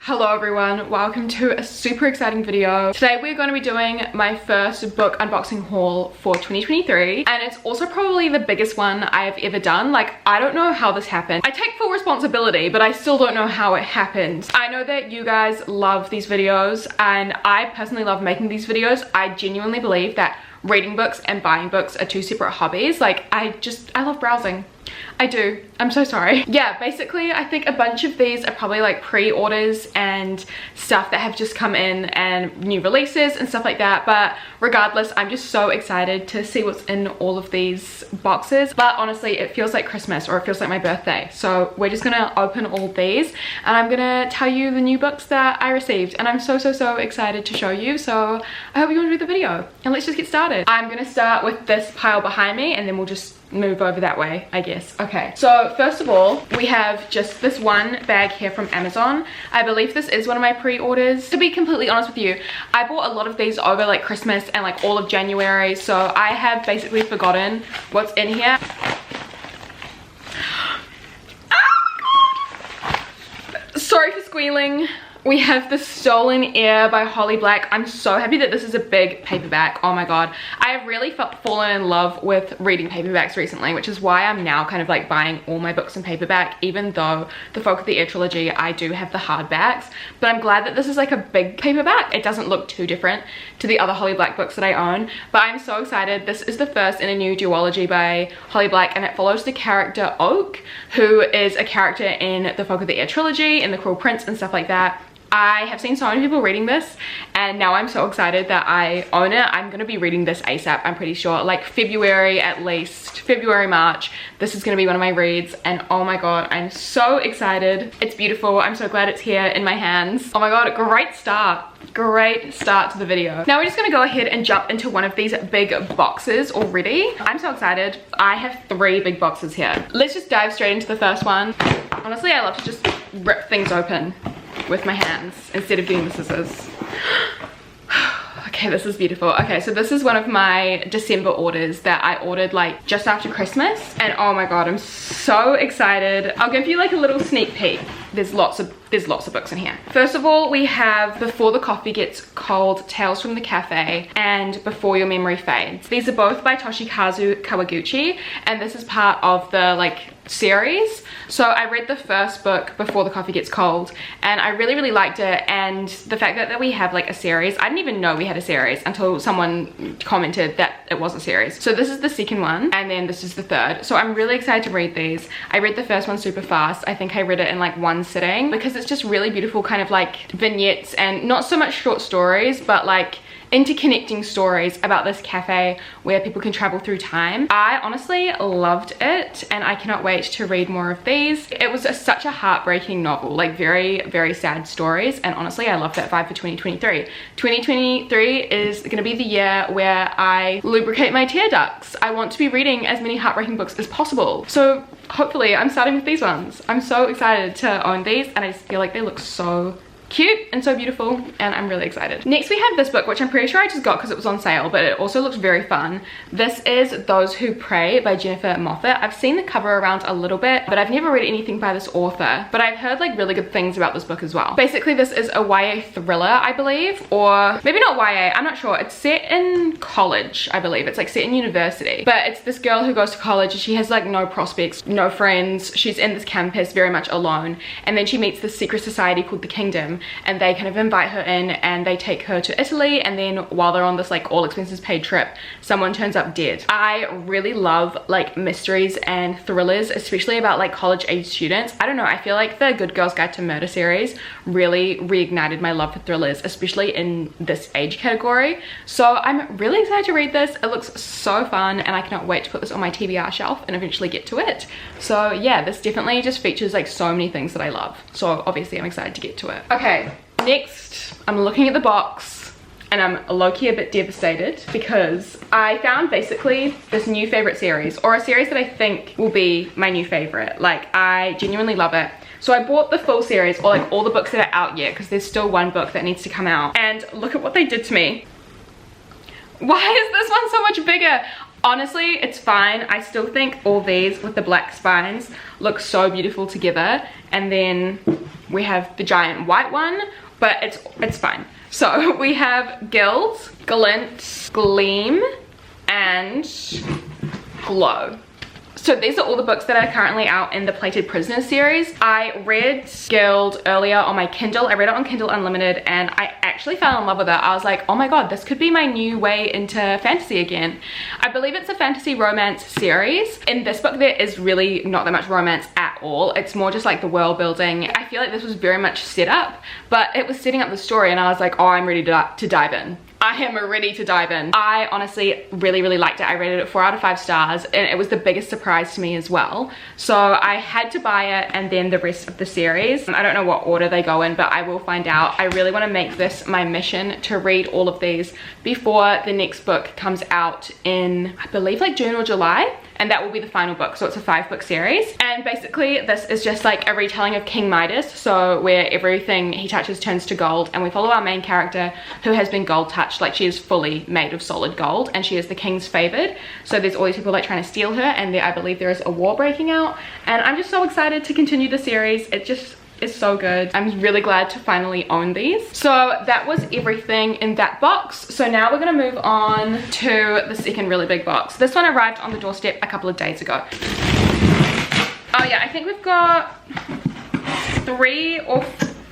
Hello everyone, welcome to a super exciting video. Today we're going to be doing my first book unboxing haul for 2023, and it's also probably the biggest one I've ever done. Like, I don't know how this happened. I take full responsibility, but I still don't know how it happened. I know that you guys love these videos, and I personally love making these videos. I genuinely believe that reading books and buying books are two separate hobbies. Like, I love browsing. I do. I'm so sorry. Yeah, basically I think a bunch of these are probably like pre-orders and stuff that have just come in and new releases and stuff like that, but regardless, I'm just so excited to see what's in all of these boxes. But honestly, it feels like Christmas, or it feels like my birthday, so we're just gonna open all these and I'm gonna tell you the new books that I received, and I'm so excited to show you. So I hope you enjoy the video, and let's just get started. I'm gonna start with this pile behind me and then we'll just move over that way, I guess. Okay, so first of all, we have just this one bag here from Amazon. I believe this is one of my pre-orders. To be completely honest with you, I bought a lot of these over like Christmas and like all of January, so I have basically forgotten what's in here. Oh my god! Sorry for squealing. We have The Stolen Heir by Holly Black. I'm so happy that this is a big paperback. Oh my god. I have really fallen in love with reading paperbacks recently, which is why I'm now kind of like buying all my books in paperback, even though the Folk of the Air trilogy, I do have the hardbacks. But I'm glad that this is like a big paperback. It doesn't look too different to the other Holly Black books that I own. But I'm so excited. This is the first in a new duology by Holly Black, and it follows the character Oak, who is a character in the Folk of the Air trilogy, in The Cruel Prince and stuff like that. I have seen so many people reading this, and now I'm so excited that I own it. I'm going to be reading this ASAP, I'm pretty sure. Like February at least. February, March. This is going to be one of my reads, and oh my god, I'm so excited. It's beautiful. I'm so glad it's here in my hands. Oh my god, great start. Great start to the video. Now we're just going to go ahead and jump into one of these big boxes already. I'm so excited. I have 3 big boxes here. Let's just dive straight into the first one. Honestly, I love to just rip things open with my hands instead of doing the scissors. Okay, this is beautiful. Okay, so this is one of my December orders that I ordered like just after Christmas, and oh my god, I'm so excited. I'll give you like a little sneak peek. There's lots of books in here. First of all, we have Before the Coffee Gets Cold, Tales from the Cafe, and Before Your Memory Fades. These are both by Toshikazu Kawaguchi, and this is part of the like series. So I read the first book, Before the Coffee Gets Cold, and I really liked it. And the fact that we have like a series, I didn't even know we had a series until someone commented that it was a series. So this is the second one, and then this is the third. So I'm really excited to read these. I read the first one super fast. I think I read it in like one sitting, because it's just really beautiful kind of like vignettes, and not so much short stories, but like interconnecting stories about this cafe where people can travel through time. I honestly loved it, and I cannot wait to read more of these. It was such a heartbreaking novel, like very sad stories, and honestly I love that vibe for 2023. 2023 is gonna be the year where I lubricate my tear ducts. I want to be reading as many heartbreaking books as possible, so hopefully I'm starting with these ones. I'm so excited to own these, and I just feel like they look so cute and so beautiful, and I'm really excited. Next we have this book, which I'm pretty sure I just got because it was on sale, but it also looks very fun. This is Those Who Pray by Jennifer Moffat. I've seen the cover around a little bit, but I've never read anything by this author, but I've heard like really good things about this book as well. Basically this is a YA thriller, I believe, or maybe not YA, I'm not sure. It's set in college, I believe. It's like set in university, but it's this girl who goes to college and she has like no prospects, no friends. She's in this campus very much alone, and then she meets this secret society called the Kingdom, and they kind of invite her in and they take her to Italy, and then while they're on this like all expenses paid trip, someone turns up dead. I really love like mysteries and thrillers, especially about like college age students. I don't know, I feel like the Good Girls Guide to Murder series really reignited my love for thrillers, especially in this age category. So I'm really excited to read this. It looks so fun, and I cannot wait to put this on my TBR shelf and eventually get to it. So yeah, this definitely just features like so many things that I love, so obviously I'm excited to get to it. Okay, next I'm looking at the box, and I'm low-key a bit devastated because I found basically this new favorite series, or a series that I think will be my new favorite. Like, I genuinely love it. So I bought the full series, or like all the books that are out yet, because there's still one book that needs to come out, and look at what they did to me. Why is this one so much bigger? Honestly, it's fine. I still think all these with the black spines look so beautiful together, and then we have the giant white one, but it's fine. So we have Guild, Glint, Gleam, and Glow. So these are all the books that are currently out in the Plated Prisoners series. I read Guild earlier on my Kindle. I read it on Kindle Unlimited and I actually fell in love with it. I was like, oh my god, this could be my new way into fantasy again. I believe it's a fantasy romance series. In this book there is really not that much romance at all. It's more just like the world building. I feel like this was very much set up, but it was setting up the story and I was like, oh, I'm ready to dive in. I am ready to dive in. I honestly really liked it. I rated it 4 out of 5 stars and it was the biggest surprise to me as well. So I had to buy it and then the rest of the series. I don't know what order they go in, but I will find out. I really want to make this my mission to read all of these before the next book comes out in, I believe, like June or July. And that will be the final book. So it's a 5-book series. And basically this is just like a retelling of King Midas. So where everything he touches turns to gold. And we follow our main character who has been gold touched. Like she is fully made of solid gold. And she is the king's favored. So there's all these people like trying to steal her. And I believe there is a war breaking out. And I'm just so excited to continue the series. It just is so good. I'm really glad to finally own these. So that was everything in that box. So now we're gonna move on to the second really big box. This one arrived on the doorstep a couple of days ago. Oh yeah, I think we've got 3 or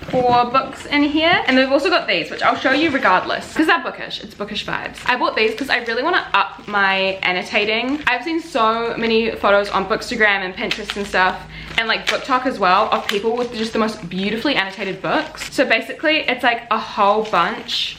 4 books in here, and we've also got these, which I'll show you regardless because they're bookish. It's bookish vibes. I bought these because I really want to up my annotating. I've seen so many photos on Bookstagram and Pinterest and stuff, and like BookTok as well, of people with just the most beautifully annotated books. So basically it's like a whole bunch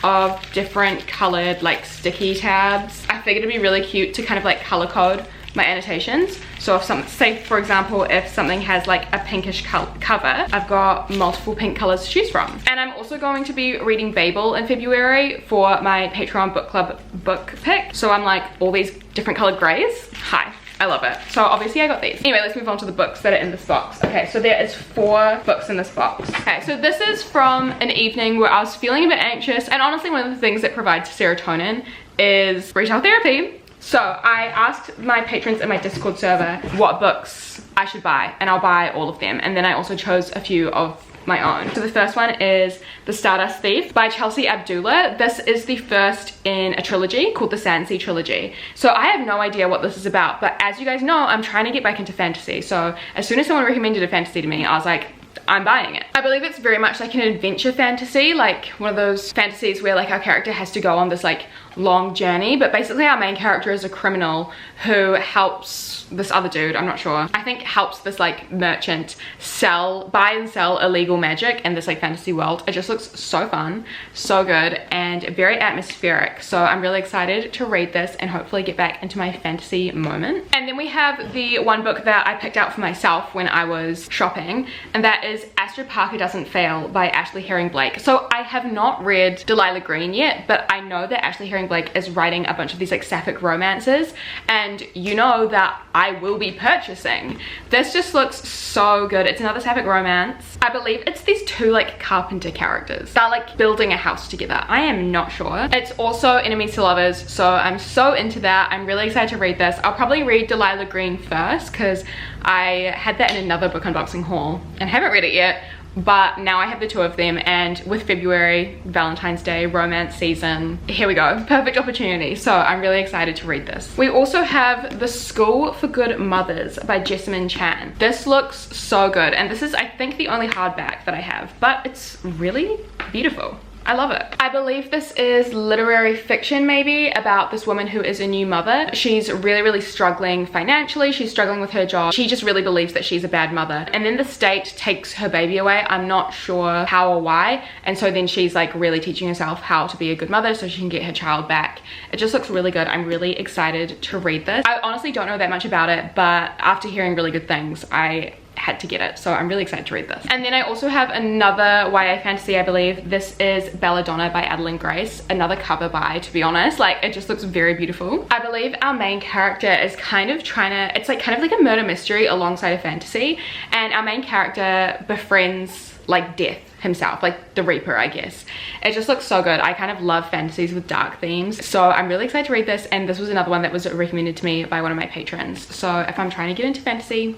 of different colored like sticky tabs. I figured it'd be really cute to kind of like color code my annotations. So if say for example, if something has like a pinkish cover, I've got multiple pink colors to choose from. And I'm also going to be reading Babel in February for my Patron book club book pick. So I'm like all these different colored grays. Hi. I love it. So obviously I got these. Anyway, let's move on to the books that are in this box. Okay, so there is 4 books in this box. Okay, so this is from an evening where I was feeling a bit anxious, and honestly one of the things that provides serotonin is retail therapy. So I asked my patrons in my Discord server what books I should buy, and I'll buy all of them. And then I also chose a few of my own. So the first one is The Stardust Thief by Chelsea Abdullah. This is the first in a trilogy called the Sandsea Trilogy. So I have no idea what this is about, but as you guys know, I'm trying to get back into fantasy. So as soon as someone recommended a fantasy to me, I was like, I'm buying it. I believe it's very much like an adventure fantasy, like one of those fantasies where like our character has to go on this like long journey, but basically our main character is a criminal who helps this other dude, I'm not sure, I think helps this like merchant buy and sell illegal magic in this like fantasy world. It just looks so fun, so good, and very atmospheric. So I'm really excited to read this and hopefully get back into my fantasy moment. And then we have the one book that I picked out for myself when I was shopping, and that is Astrid Parker Doesn't Fail by Ashley Herring Blake. So I have not read Delilah Green yet, but I know that Ashley Herring Blake is writing a bunch of these like sapphic romances, and you know that I will be purchasing. This just looks so good. It's another sapphic romance. I believe it's these 2 like carpenter characters. They're like building a house together. I am not sure. It's also enemies to lovers, so I'm so into that. I'm really excited to read this. I'll probably read Delilah Green first because I had that in another book unboxing haul and haven't read it yet. But now I have the 2 of them, and with February, Valentine's Day, romance season, here we go. Perfect opportunity. So I'm really excited to read this. We also have The School for Good Mothers by Jessamine Chan. This looks so good, and this is I think the only hardback that I have, but it's really beautiful. I love it. I believe this is literary fiction maybe, about this woman who is a new mother. She's really struggling financially. She's struggling with her job. She just really believes that she's a bad mother. And then the state takes her baby away. I'm not sure how or why. And so then she's like really teaching herself how to be a good mother so she can get her child back. It just looks really good. I'm really excited to read this. I honestly don't know that much about it, but after hearing really good things, I had to get it, so I'm really excited to read this. And then I also have another YA fantasy, I believe. This is Belladonna by Adeline Grace. Another cover buy, to be honest. Like, it just looks very beautiful. I believe our main character is kind of trying to, it's like kind of like a murder mystery alongside a fantasy, and our main character befriends like death himself, like the Reaper, I guess. It just looks so good. I kind of love fantasies with dark themes, so I'm really excited to read this. And this was another one that was recommended to me by one of my patrons. So if I'm trying to get into fantasy,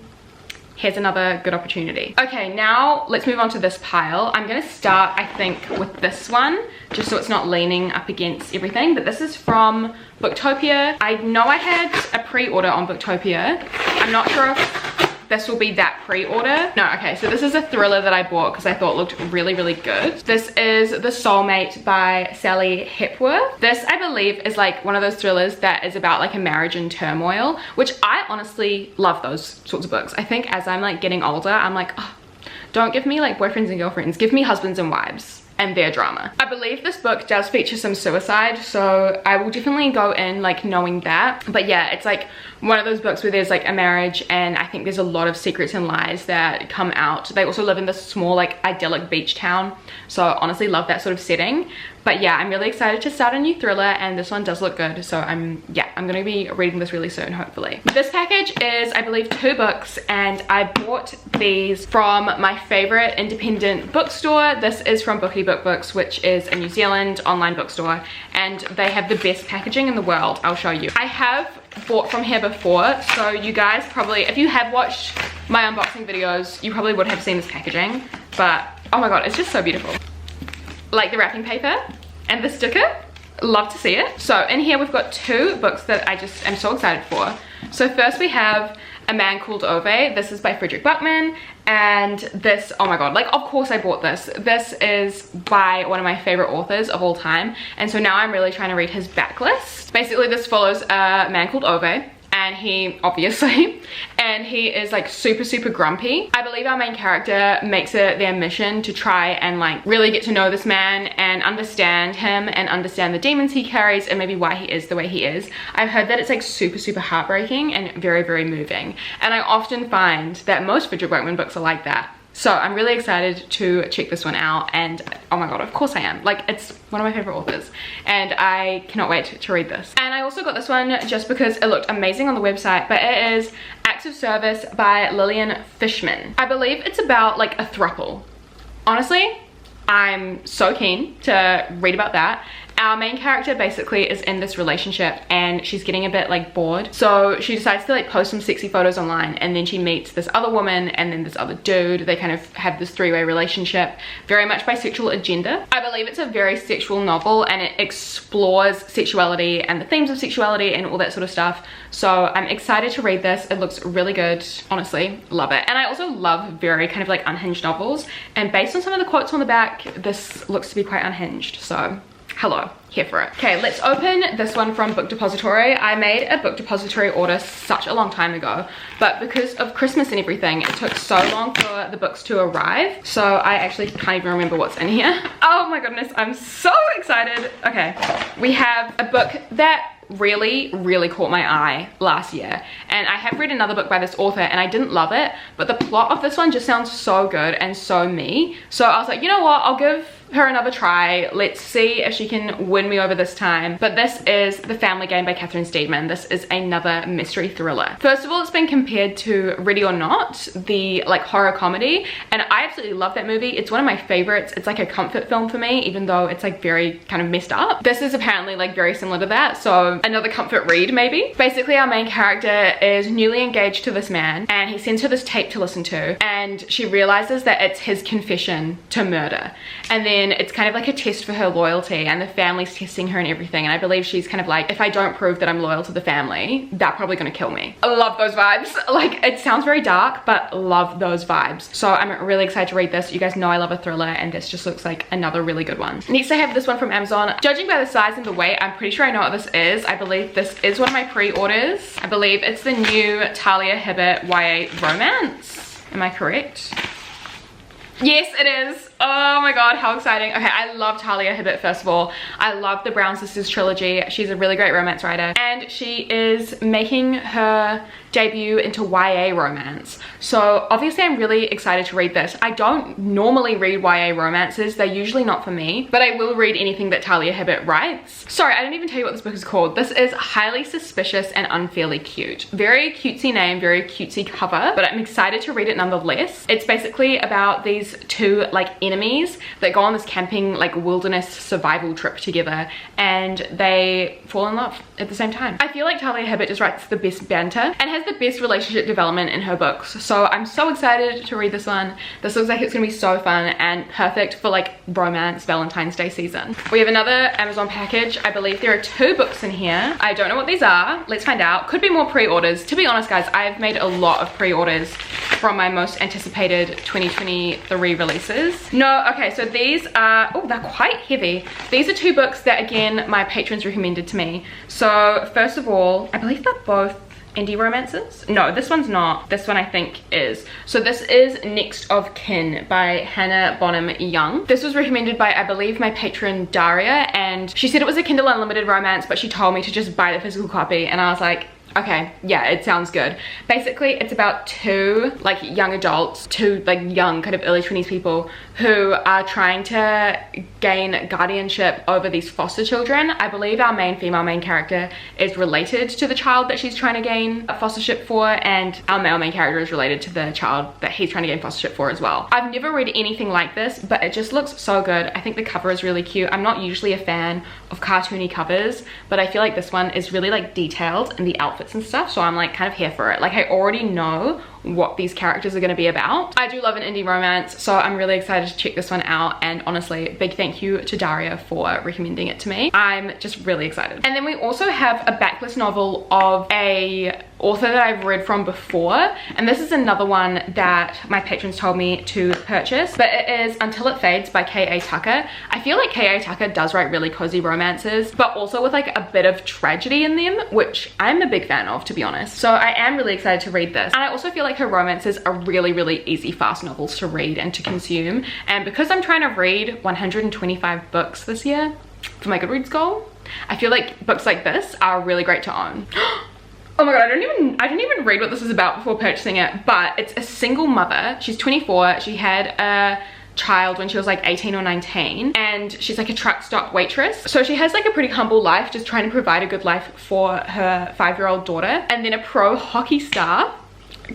here's another good opportunity. Okay, now let's move on to this pile. I'm gonna start, I think, with this one, just so it's not leaning up against everything. But this is from Booktopia. I know I had a pre-order on Booktopia. I'm not sure if this will be that pre-order. No, okay, so this is a thriller that I bought because I thought looked really, really good. This is The Soulmate by Sally Hepworth. This, I believe, is like one of those thrillers that is about like a marriage in turmoil, which I honestly love those sorts of books. I think as I'm like getting older, I'm like, oh, don't give me like boyfriends and girlfriends, give me husbands and wives and their drama. I believe this book does feature some suicide, so I will definitely go in like knowing that. But yeah, it's like one of those books where there's like a marriage, and I think there's a lot of secrets and lies that come out. They also live in this small like idyllic beach town, so honestly love that sort of setting. But yeah, I'm really excited to start a new thriller, and this one does look good, so I'm gonna be reading this really soon, hopefully. This package is, I believe, 2 books, and I bought these from my favorite independent bookstore. This is from Bookity Book Books, which is a New Zealand online bookstore, and they have the best packaging in the world. I'll show you. I have bought from here before, so you guys probably, if you have watched my unboxing videos, you probably would have seen this packaging. But oh my god, it's just so beautiful. Like the wrapping paper and the sticker, love to see it. So in here we've got 2 books that I just am so excited for. So first we have A Man Called Ove. This is by Frederick Buckman, and this, oh my god, like of course I bought this. This is by one of my favorite authors of all time, and so now I'm really trying to read his backlist. Basically this follows a man called Ove, and he obviously and he is like super grumpy. I believe our main character makes it their mission to try and like really get to know this man and understand him and understand the demons he carries and maybe why he is the way he is. I've heard that it's like super heartbreaking and very moving, and I often find that most Frederick Buckman books are like that. So I'm really excited to check this one out, and oh my god, of course I am. Like, it's one of my favorite authors, and I cannot wait to read this. And I also got this one just because it looked amazing on the website, but it is Acts of Service by Lillian Fishman. I believe it's about like a throuple. Honestly, I'm so keen to read about that. Our main character basically is in this relationship, and she's getting a bit like bored, so she decides to like post some sexy photos online, and then she meets this other woman and then this other dude. They kind of have this 3-way relationship, very much bisexual agenda. I believe it's a very sexual novel, and it explores sexuality and the themes of sexuality and all that sort of stuff. So I'm excited to read this. It looks really good, honestly, love it. And I also love very kind of like unhinged novels, and based on some of the quotes on the back, this looks to be quite unhinged, so hello, here for it. Okay, let's open this one from Book Depository. I made a Book Depository order such a long time ago, but because of Christmas and everything, it took so long for the books to arrive, so I actually can't even remember what's in here. Oh my goodness, I'm so excited. Okay, we have a book that really caught my eye last year, and I have read another book by this author and I didn't love it, but the plot of this one just sounds so good and so me, so I was like, you know what, I'll give her another try. Let's see if she can win me over this time. But this is The Family Game by Catherine Steedman. This is another mystery thriller. First of all, it's been compared to Ready or Not, the like horror comedy, and I absolutely love that movie. It's one of my favorites. It's like a comfort film for me, even though it's like very kind of messed up. This is apparently like very similar to that, so another comfort read maybe. Basically, our main character is newly engaged to this man, and he sends her this tape to listen to, and she realizes that it's his confession to murder, and then it's kind of like a test for her loyalty, and the family's testing her and everything, and I believe she's kind of like, if I don't prove that I'm loyal to the family, they're probably gonna kill me. I love those vibes. Like, it sounds very dark, but love those vibes. So I'm really excited to read this. You guys know I love a thriller, and this just looks like another really good one. Next I have this one from Amazon. Judging by the size and the weight, I'm pretty sure I know what this is. I believe this is one of my pre-orders. I believe it's the new Talia Hibbert YA romance. Am I correct? Yes, it is. Oh my god, how exciting. Okay, I love Talia Hibbert, first of all. I love the Brown Sisters trilogy. She's a really great romance writer, and she is making her debut into YA romance. So obviously I'm really excited to read this. I don't normally read YA romances. They're usually not for me, but I will read anything that Talia Hibbert writes. Sorry, I didn't even tell you what this book is called. This is Highly Suspicious and Unfairly Cute. Very cutesy name, very cutesy cover, but I'm excited to read it nonetheless. It's basically about these 2 like enemies friends that go on this camping like wilderness survival trip together, and they fall in love at the same time. I feel like Talia Hibbert just writes the best banter and has the best relationship development in her books, so I'm so excited to read this one. This looks like it's gonna be so fun and perfect for like romance Valentine's Day season. We have another Amazon package. I believe there are 2 books in here. I don't know what these are. Let's find out. Could be more pre-orders. To be honest guys, I've made a lot of pre-orders from my most anticipated 2023 releases. No, okay, so these are, oh, they're quite heavy. These are 2 books that again my patrons recommended to me. So first of all, I believe they're both indie romances. No, this one's not. This one I think is. So this is Next of Kin by Hannah Bonham Young. This was recommended by, I believe, my patron Daria, and she said it was a Kindle Unlimited romance, but she told me to just buy the physical copy, and I was like, okay, yeah, it sounds good. Basically, it's about 2 like young adults, 2 like young kind of early 20s people who are trying to gain guardianship over these foster children. I believe our main character is related to the child that she's trying to gain a fostership for, and our male main character is related to the child that he's trying to gain fostership for as well. I've never read anything like this, but it just looks so good. I think the cover is really cute. I'm not usually a fan of cartoony covers, but I feel like this one is really like detailed in the outfits and stuff, so I'm like kind of here for it. Like I already know what these characters are going to be about. I do love an indie romance, so I'm really excited to check this one out, and honestly, big thank you to Daria for recommending it to me. I'm just really excited. And then we also have a backlist novel of a author that I've read from before, and this is another one that my patrons told me to purchase, but it is Until It Fades by K.A. Tucker. I feel like K.A. Tucker does write really cozy romances, but also with like a bit of tragedy in them, which I'm a big fan of, to be honest. So I am really excited to read this, and I also feel like her romances are really easy, fast novels to read and to consume. And because I'm trying to read 125 books this year for my Goodreads goal, I feel like books like this are really great to own. Oh my god, I didn't even read what this is about before purchasing it, but it's a single mother. She's 24. She had a child when she was like 18 or 19, and she's like a truck stop waitress. So she has like a pretty humble life, just trying to provide a good life for her 5-year-old daughter. And then a pro hockey star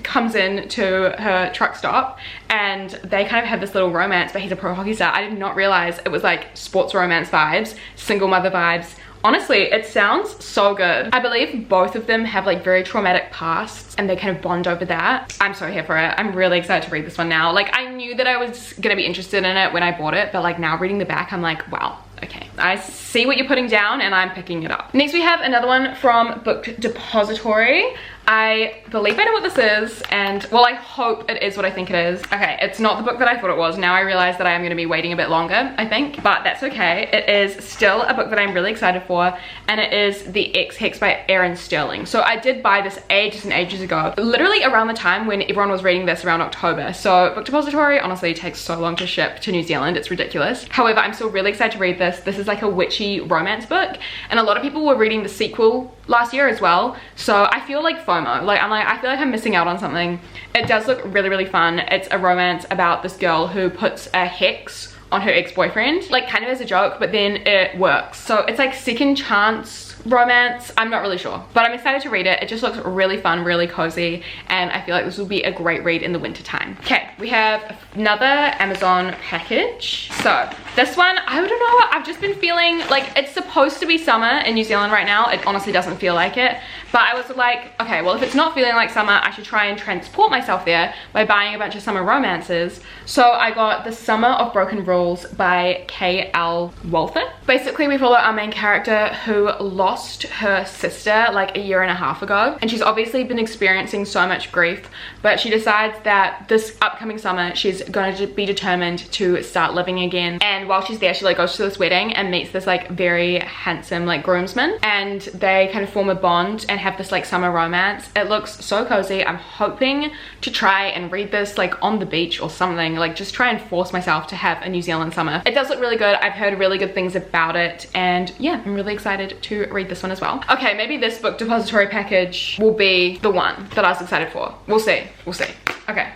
comes in to her truck stop, and they kind of have this little romance, but he's a pro hockey star. I did not realize it was like sports romance vibes, single mother vibes. Honestly, it sounds so good. I believe both of them have like very traumatic pasts, and they kind of bond over that. I'm so here for it. I'm really excited to read this one now. Like I knew that I was gonna be interested in it when I bought it, but like now reading the back, I'm like, wow, okay, I see what you're putting down and I'm picking it up. Next we have another one from Book Depository. I believe I know what this is, and well, I hope it is what I think it is. Okay, it's not the book that I thought it was. Now I realize that I am going to be waiting a bit longer, I think, but that's okay. It is still a book that I'm really excited for, and it is The Ex-Hex by Erin Sterling. So I did buy this ages and ages ago, literally around the time when everyone was reading this, around October. So Book Depository honestly takes so long to ship to New Zealand, it's ridiculous. However, I'm still really excited to read this. This is like a witchy romance book, and a lot of people were reading the sequel last year as well, so I feel like FOMO. Like I feel like I'm missing out on something. It does look really fun. It's a romance about this girl who puts a hex on her ex-boyfriend, like kind of as a joke, but then it works. So it's like second chance romance. I'm not really sure, but I'm excited to read it. It just looks really fun, really cozy, and I feel like this will be a great read in the winter time. Okay, we have another Amazon package. So this one, I don't know, I've just been feeling like it's supposed to be summer in New Zealand right now. It honestly doesn't feel like it, but I was like, okay, well, if it's not feeling like summer, I should try and transport myself there by buying a bunch of summer romances. So I got The Summer of Broken Rules by K.L. Walther. Basically, we follow our main character who lost her sister like 1.5 years ago, and she's obviously been experiencing so much grief, but she decides that this upcoming summer she's going to be determined to start living again. And while she's there, she like goes to this wedding and meets this like very handsome like groomsman, and they kind of form a bond and have this like summer romance. It looks so cozy. I'm hoping to try and read this like on the beach or something, like just try and force myself to have a New Zealand summer. It does look really good. I've heard really good things about it, and yeah, I'm really excited to read this one as well. Okay, maybe this Book Depository package will be the one that I was excited for. We'll see. Okay.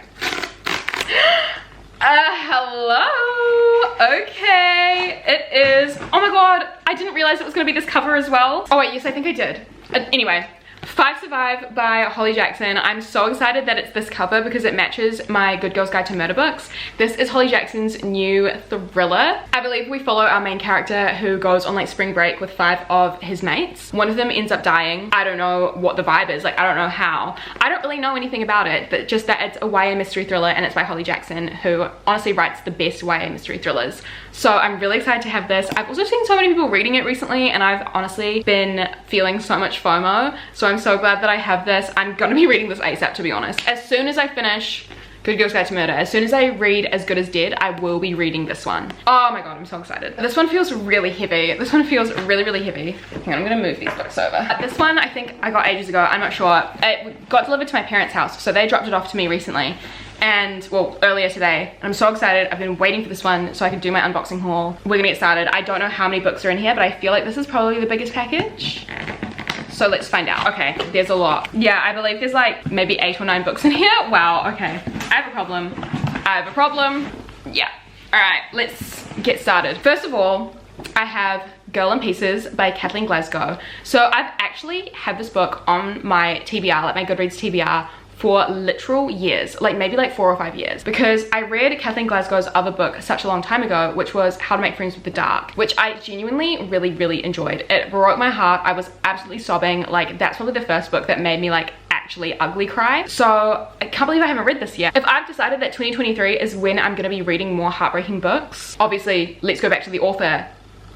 Hello. Okay, it is. Oh my god, I didn't realize it was gonna be this cover as well. Oh wait, yes, I think I did. Anyway, Five Survive by Holly Jackson. I'm so excited that it's this cover because it matches my Good Girl's Guide to Murder books. This is Holly Jackson's new thriller. I believe we follow our main character who goes on like spring break with 5 of his mates. One of them ends up dying. I don't know what the vibe is, like I don't know how. I don't really know anything about it, but just that it's a YA mystery thriller and it's by Holly Jackson, who honestly writes the best YA mystery thrillers. So I'm really excited to have this. I've also seen so many people reading it recently and I've honestly been feeling so much FOMO. So I'm so glad that I have this. I'm gonna be reading this ASAP, to be honest. As soon as I finish Good Girl's Guide to Murder, as soon as I read As Good as Dead, I will be reading this one. Oh my god, I'm so excited. This one feels really heavy. This one feels really, really heavy. Hang on, I'm gonna move these books over. This one I think I got ages ago, I'm not sure. It got delivered to my parents' house, so they dropped it off to me recently. And well, earlier today. I'm so excited. I've been waiting for this one so I can do my unboxing haul. We're gonna get started. I don't know how many books are in here, but I feel like this is probably the biggest package. So let's find out. Okay, there's a lot. Yeah, I believe there's like maybe 8 or 9 books in here. Wow, okay. I have a problem. I have a problem. Yeah. All right, let's get started. First of all, I have Girl in Pieces by Kathleen Glasgow. So I've actually had this book on my TBR, like my Goodreads TBR, for literal years, like maybe like 4 or 5 years, because I read Kathleen Glasgow's other book such a long time ago, which was How to Make Friends with the Dark, which I genuinely really enjoyed. It broke my heart. I was absolutely sobbing. Like that's probably the first book that made me like actually ugly cry. So I can't believe I haven't read this yet. If I've decided that 2023 is when I'm gonna be reading more heartbreaking books, obviously let's go back to the author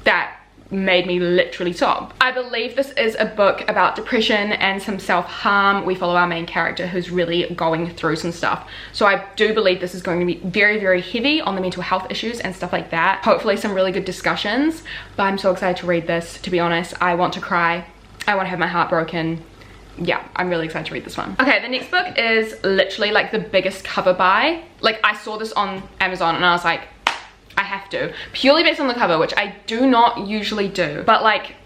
that made me literally sob. I believe this is a book about depression and some self-harm. We follow our main character who's really going through some stuff. So I do believe this is going to be very heavy on the mental health issues and stuff like that. Hopefully some really good discussions, but I'm so excited to read this, to be honest. I want to cry. I want to have my heart broken. Yeah, I'm really excited to read this one. Okay, the next book is literally like the biggest cover buy. Like I saw this on Amazon and I was like, I have to, purely based on the cover, which I do not usually do, but like,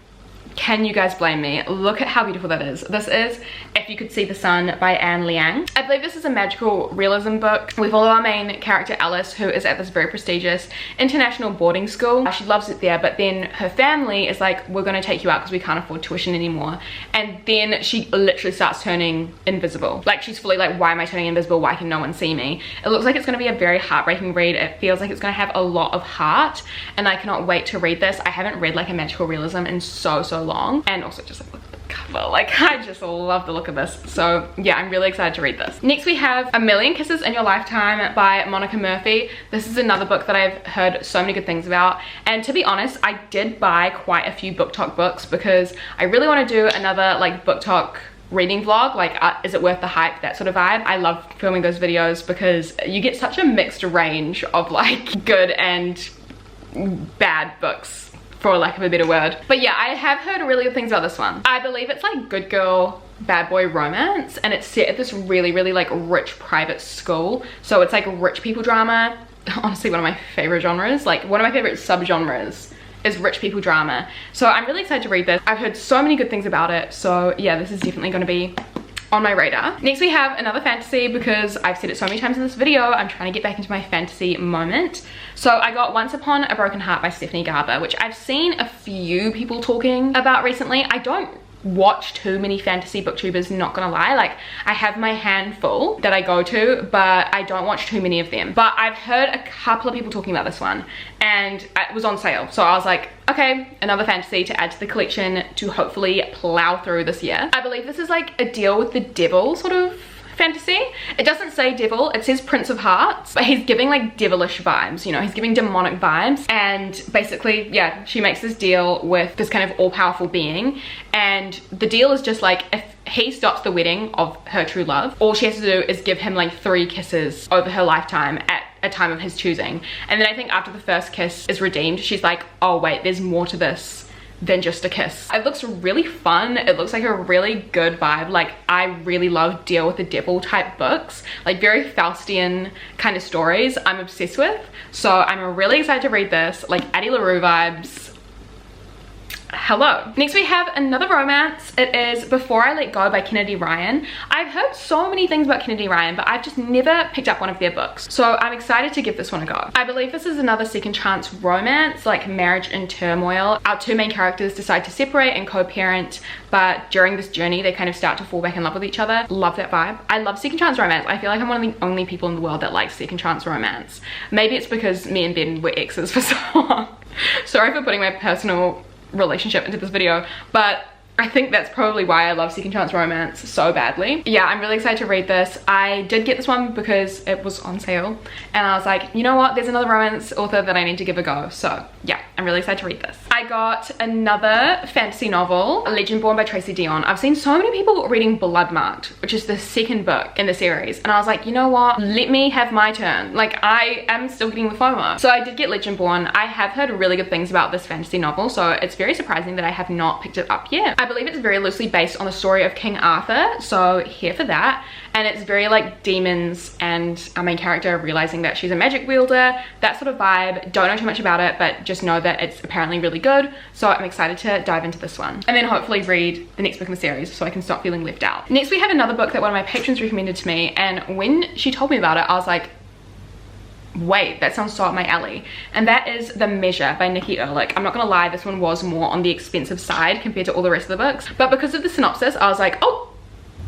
can you guys blame me? Look at how beautiful that is. This is If You Could See the Sun by Anne Liang. I believe this is a magical realism book. We follow our main character Alice, who is at this very prestigious international boarding school. She loves it there, but then her family is like, we're gonna take you out because we can't afford tuition anymore. And then she literally starts turning invisible. Like she's fully like, why am I turning invisible? Why can no one see me? It looks like it's gonna be a very heartbreaking read. It feels like it's gonna have a lot of heart and I cannot wait to read this. I haven't read like a magical realism in so long, and also just like look at the cover, like I just love the look of this. So yeah, I'm really excited to read this. Next we have A Million Kisses in Your Lifetime by Monica Murphy. This is another book that I've heard so many good things about, and to be honest, I did buy quite a few booktok books because I really want to do another like booktok reading vlog, like is it worth the hype, that sort of vibe. I love filming those videos because you get such a mixed range of like good and bad books, for lack of a better word. But yeah, I have heard really good things about this one. I believe it's like good girl, bad boy romance, and it's set at this really like rich private school. So it's like rich people drama. Honestly, one of my favorite genres, like one of my favorite subgenres is rich people drama. So I'm really excited to read this. I've heard so many good things about it. So yeah, this is definitely gonna be on my radar. Next we have another fantasy, because I've said it so many times in this video, I'm trying to get back into my fantasy moment. So I got Once Upon a Broken Heart by Stephanie Garber, which I've seen a few people talking about recently. I don't watch too many fantasy booktubers, not gonna lie. Like I have my handful that I go to, but I don't watch too many of them. But I've heard a couple of people talking about this one and it was on sale, so I was like, okay, another fantasy to add to the collection to hopefully plow through this year. I believe this is like a deal with the devil sort of fantasy. It doesn't say devil, it says Prince of Hearts, but he's giving like devilish vibes, you know, he's giving demonic vibes. And basically, yeah, she makes this deal with this kind of all-powerful being, and the deal is just like, if he stops the wedding of her true love, all she has to do is give him like 3 kisses over her lifetime at a time of his choosing. And then I think after the first kiss is redeemed, she's like, oh wait, there's more to this than just a kiss. It looks really fun. It looks like a really good vibe. Like I really love deal with the devil type books, like very Faustian kind of stories I'm obsessed with. So I'm really excited to read this, like Addie LaRue vibes. hello. Next we have another romance. It is Before I Let Go by Kennedy Ryan. I've heard so many things about Kennedy Ryan, but I've just never picked up one of their books, so I'm excited to give this one a go. I believe this is another second chance romance, like marriage in turmoil. Our two main characters decide to separate and co-parent, but during this journey they kind of start to fall back in love with each other. Love that vibe. I love second chance romance. I feel like I'm one of the only people in the world that likes second chance romance. Maybe it's because me and Ben were exes for so long. Sorry for putting my personal relationship into this video, but I think that's probably why I love second chance romance so badly. Yeah, I'm really excited to read this. I did get this one because it was on sale and I was like, you know what, there's another romance author that I need to give a go. So yeah, I'm really excited to read this. I got another fantasy novel, Legendborn by Tracy Deonn. I've seen so many people reading Bloodmarked, which is the second book in the series, and I was like, you know what, let me have my turn. Like, I am still getting the FOMO. So I did get Legendborn. I have heard really good things about this fantasy novel, so it's very surprising that I have not picked it up yet. I believe it's very loosely based on the story of King Arthur, so here for that. And it's very like demons and our main character realizing that she's a magic wielder, that sort of vibe. Don't know too much about it, but just know that it's apparently really good, so I'm excited to dive into this one and then hopefully read the next book in the series so I can stop feeling left out. Next we have another book that one of my patrons recommended to me, and when she told me about it I was like, wait, that sounds so up my alley, and that is The Measure by Nikki Erlich. I'm not gonna lie, this one was more on the expensive side compared to all the rest of the books, but because of the synopsis I was like, oh,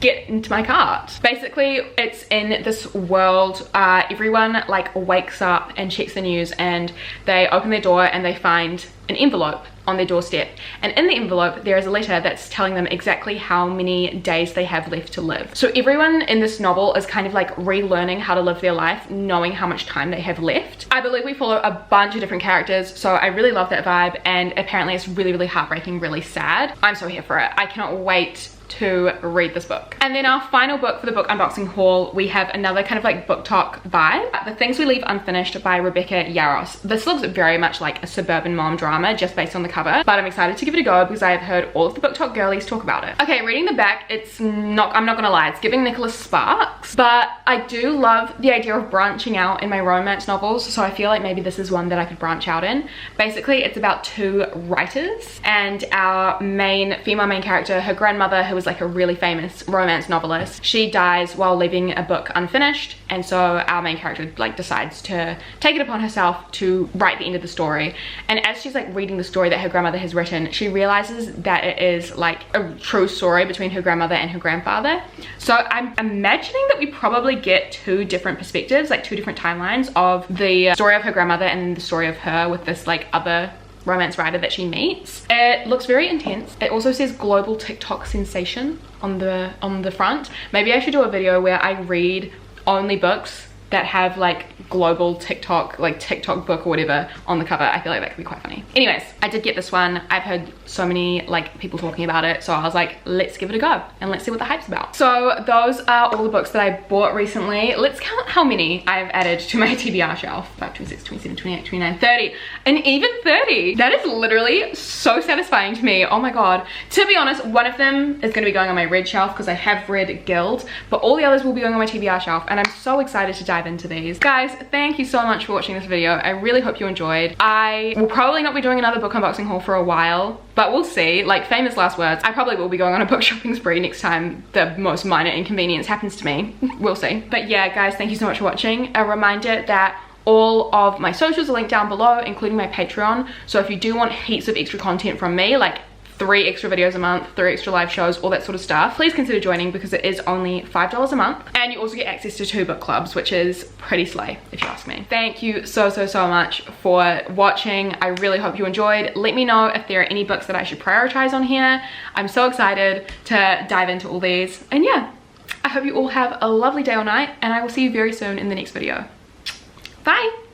get into my cart. Basically, it's in this world, everyone like wakes up and checks the news and they open their door and they find an envelope on their doorstep, and in the envelope there is a letter that's telling them exactly how many days they have left to live. So everyone in this novel is kind of like relearning how to live their life, knowing how much time they have left. I believe we follow a bunch of different characters, so I really love that vibe, and apparently it's really, really heartbreaking, really sad. I'm so here for it. I cannot wait to read this book. And then our final book for the book unboxing haul, we have another kind of like booktok vibe, The Things We Leave Unfinished by Rebecca Yarros. This looks very much like a suburban mom drama just based on the cover, but I'm excited to give it a go because I have heard all of the booktok girlies talk about it. Okay, reading the back, it's not, I'm not gonna lie, it's giving Nicholas Sparks, but I do love the idea of branching out in my romance novels, so I feel like maybe this is one that I could branch out in. Basically, it's about two writers, and our female main character, her grandmother, who was like a really famous romance novelist, she dies while leaving a book unfinished, and so our main character like decides to take it upon herself to write the end of the story. And as she's like reading the story that her grandmother has written, she realizes that it is like a true story between her grandmother and her grandfather. So I'm imagining that we probably get two different perspectives, like two different timelines of the story of her grandmother and the story of her with this like other romance writer that she meets. It looks very intense. It also says global TikTok sensation on the front. Maybe I should do a video where I read only books that have like global TikTok, like TikTok book or whatever on the cover. I feel like that could be quite funny. Anyways, I did get this one. I've heard so many like people talking about it, so I was like, let's give it a go and let's see what the hype's about. So those are all the books that I bought recently. Let's count how many I've added to my TBR shelf. 5, 26, 27, 28, 29, 30, and even 30. That is literally so satisfying to me. Oh my god. To be honest, one of them is gonna be going on my red shelf because I have read Guild, but all the others will be going on my TBR shelf, and I'm so excited to dive into these. Guys, thank you so much for watching this video. I really hope you enjoyed. I will probably not be doing another book unboxing haul for a while, but we'll see. Like, famous last words, I probably will be going on a book shopping spree next time the most minor inconvenience happens to me. We'll see. But yeah, guys, thank you so much for watching. A reminder that all of my socials are linked down below, including my Patreon. So if you do want heaps of extra content from me, like 3 extra videos a month, 3 extra live shows, all that sort of stuff, please consider joining because it is only $5 a month, and you also get access to 2 book clubs, which is pretty slay if you ask me. Thank you so much for watching. I really hope you enjoyed. Let me know if there are any books that I should prioritize on here. I'm so excited to dive into all these, and yeah, I hope you all have a lovely day or night, and I will see you very soon in the next video. Bye.